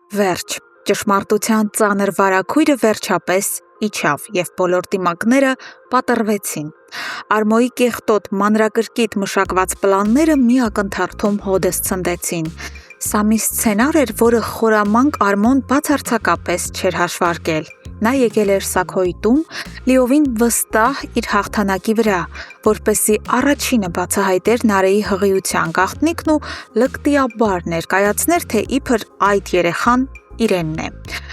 Վերջ, ճշմարտության ծանր վարագույրը վերջապես իջավ և բոլոր դիմակները պատռվեցին։ Արմոյի կեղտոտ մանրակրկիտ մշակված պլանները մի ակնթարթում հօդս ցնդեցին։ Սա մի սցենար էր, որը խորամանկ Արմոն բացարձակապես չէր հաշվարկել։ Նա եկել էր Սաքոյի տուն, լիովին վստահ իր հաղթանակի վրա, որպեսզի առաջինը բացահայտեր Նարեի հղիության գաղտնիքն ու լկտիաբար ներկայացներ, թե իբր այդ երեխան իրենն է։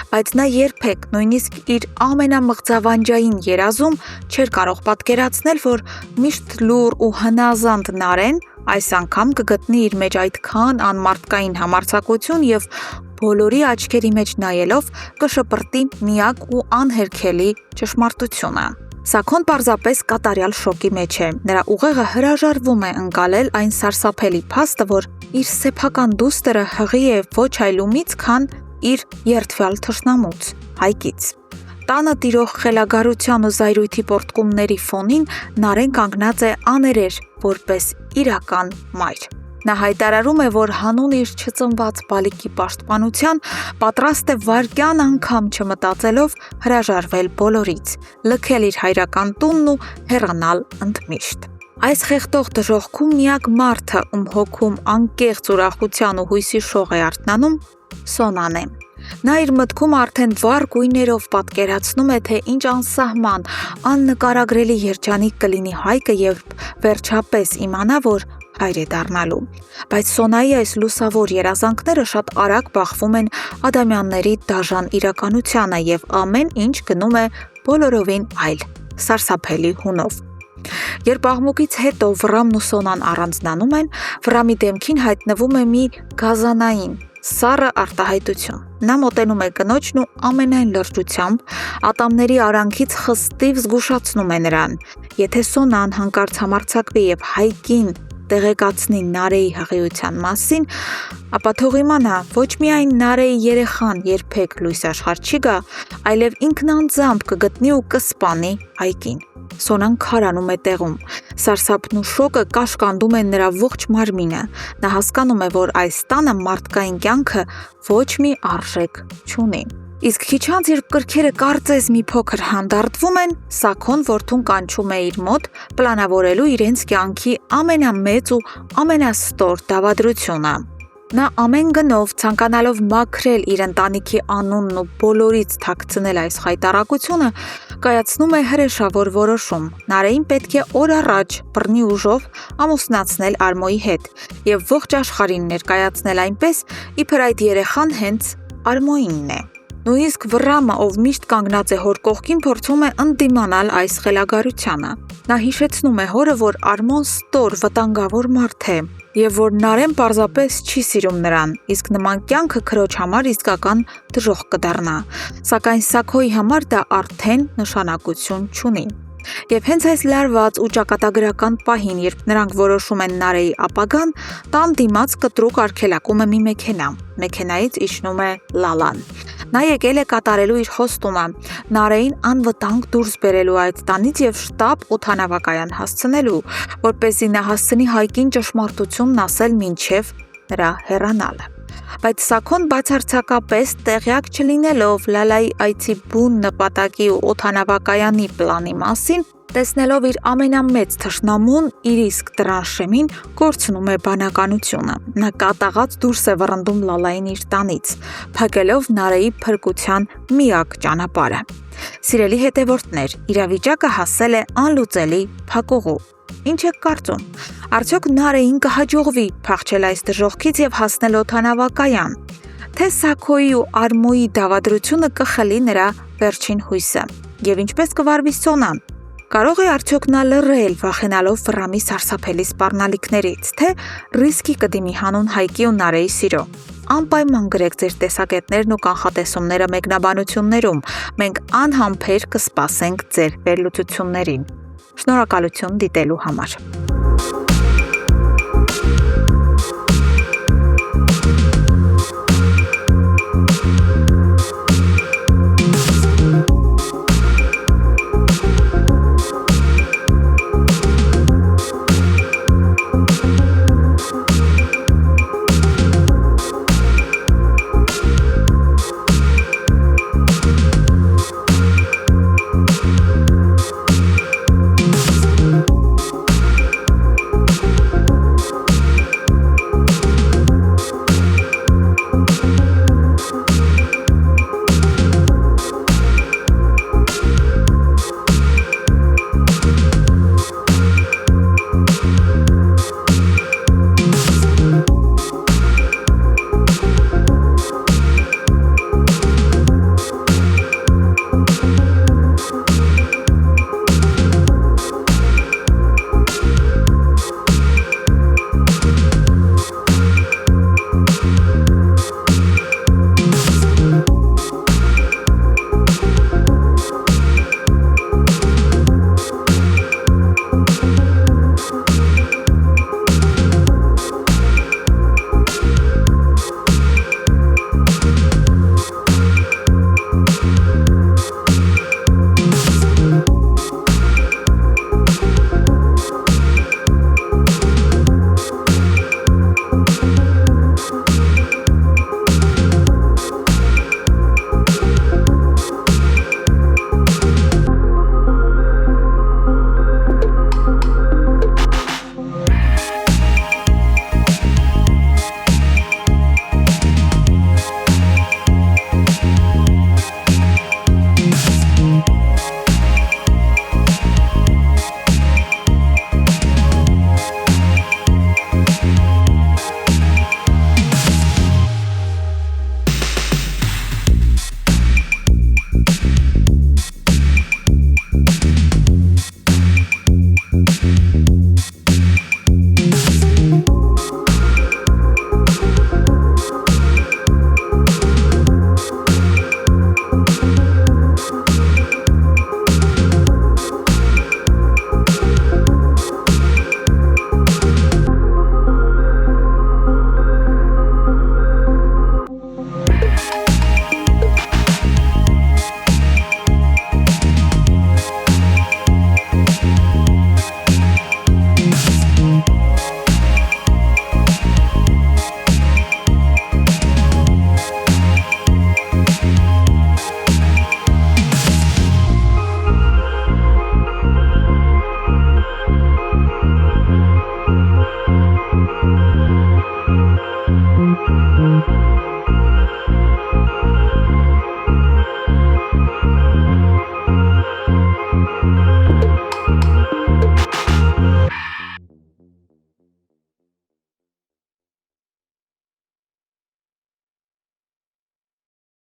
Բայց նա երբեք, նույնիսկ իր ամենամղձավանջային երազում չէր կարող պատկերացնել, որ միշտ լուռ ու հնազանդ Նարեն այս անգամ կգտնի իր մեջ այդքան անմարդկային համարձակություն և բոլորի աչքերի մեջ նայելով կշպրտի միակ ու անհերքելի ճշմարտությունը։ Սաքոն պարզապես կատարյալ շոկի մեջ է։ Նրա ուղեղը հրաժարվում է ընկալել այն սարսափելի փաստը, որ իր սեփական դուստր հղի է ոչ այլ ումից, քան իր երդվյալ թշնամուց՝ Հայկից։ Տանը տիրող խելագարության ու զայրույթի պոռթկումների ֆոնին Նարեն կանգնած է աներեր, որպես իրական մայր։ Նա հայտարարում է, որ հանուն իր չծնված բալիկի պաշտպանության պատրաստ է վայրկյան անգամ չմտածելով հրաժարվել բոլորից, լքել իր հայրական տունն ու հեռանալ ընդմիշտ։ Այս խեղդող դժոխքում միակ մարդը, ում հոգում անկեղծ ուրախության ու հույսի շող է արթնանում, Սոնան է։ Նա իր մտքում արդեն վառ գույներով պատկերացնում է, թե ինչ անսահման, աննկարագրելի երջանիկ կլինի Հայկը, երբ վերջապես իմանա, որ հայր է դառնալու։ Բայց Սոնայի այս լուսավոր երազանքները շատ արագ բախվում են ադամյանների դաժան իրականությանը և ամեն ինչ գնում է բոլորովին այլ, սարսափելի հունով։ Երբ աղմուկից հետո Վռամն ու Սոնան առանձնանում են, Վռամի դեմքին հայտնվում է մի գազանային, սառը արտահայտություն։ Նա մոտենում է կնոջն ու ամենայն լրջությամբ ատամների արանքից խստիվ զգուշացնում է նրան. եթե Սոնան հանկարծ համարձակվի և Հայկին տեղեկացնի Նարեի հղիության մասին, ապա թող իմանա, ոչ միայն Նարեի երեխան երբեք լույս աշխարհ չի գա, այլև ինքն անձամբ կգտնի ու կսպանի Հայկին։ Սոնան քարանում է տեղում։ Սարսափն ու շոկը կաշկանդում են նրա ողջ մարմինը։ Նա հասկանում է, որ այս տանը մարդկային կյանքը ոչ մի արժեք չունի։ Իսկ քիչ անց, երբ կրքերը կարծես մի փոքր հանդարտվում են, Սաքոն որդուն կանչում է իր մոտ պլանավորելու իրենց կյանքի ամենամեծ ու ամենաստոր դավադրությունը։ Նա ամեն գնով ցանկանալով մաքրել իր ընտանիքի անունն ու բոլորից թաքցնել այս խայտառակությունը, կայացնում է հրեշավոր որոշում։ Նարեին պետք է օր առաջ բռնի ուժով ամուսնացնել Արմոյի հետ և ողջ աշխարհին ներկայացնել այնպես, իբր այդ երեխան հենց Արմոյինն է։ Նույնիսկ Վռամը, ով միշտ կանգնած է հոր կողքին, փորձում է ընդդիմանալ այս խելագարությանը։ Նա հիշեցնում է հորը, որ Արմոն ստոր, վտանգավոր մարդ է և որ Նարեն պարզապես չի սիրում նրան, իսկ նման կյանքը քրոջ համար իսկական դժոխք կդառնա։ Սակայն Սաքոյի համար դա արդեն նշանակություն չունի։ Եվ հենց այս լարված ու ճակատագրական պահին, երբ նրանք որոշում են Նարեի ապագան, տան դիմաց կտրուկ արգելակում է մի մեքենա։ Մեքենայից իջնում է Լալան։ Նա եկել է կատարելու իր խոստումը՝ Նարեին անվտանգ դուրս բերելու այդ տանից և շտապ օդանավակայան հասցնելու, որպեսզի նա հասցնի Հայկին ճշմարտությունն ասել մինչև նրա հեռանալը։ Բայց Սաքոն բացարձակապես տեղյակ չլինելով Լալայի այցի բուն նպատակի ու օդանավակայանի պլանի մասին, տեսնելով իր ամենամեծ թշնամուն իր իսկ դռան շեմին, կորցնում է բանականությունը։ Նա կատաղած դուրս է վռնդում Լալային իր տանից, փակելով Նարեի փրկության միակ ճանապարհը։ Սիրելի հետևորդներ, իրավիճակը հասել է անլուծելի փակուղու։ Ինչ եք կարծում։ Արդյոք Նարեին կհաջողվի փախչել այս դժոխքից և հասնել օդանավակայան, թե Սաքոյի ու Արմոյի դավադրությունը կխլի նրա վերջին հույսը։ Եվ ինչպես կվարվի Սոնան։ Կարող է արդյոք նա լռել, վախենալով Վռամի սարսափելի սպառնալիքներից, թե ռիսկի կդիմի հանուն Հայկի ու Նարեի սիրո։ Անպայման գրեք ձեր տեսակետներն ու կանխատեսումները մեկնաբանություններում։ Մենք անհամբեր կսպասենք ձեր վերլուծություններին։ Շնորհակալություն դիտելու համար։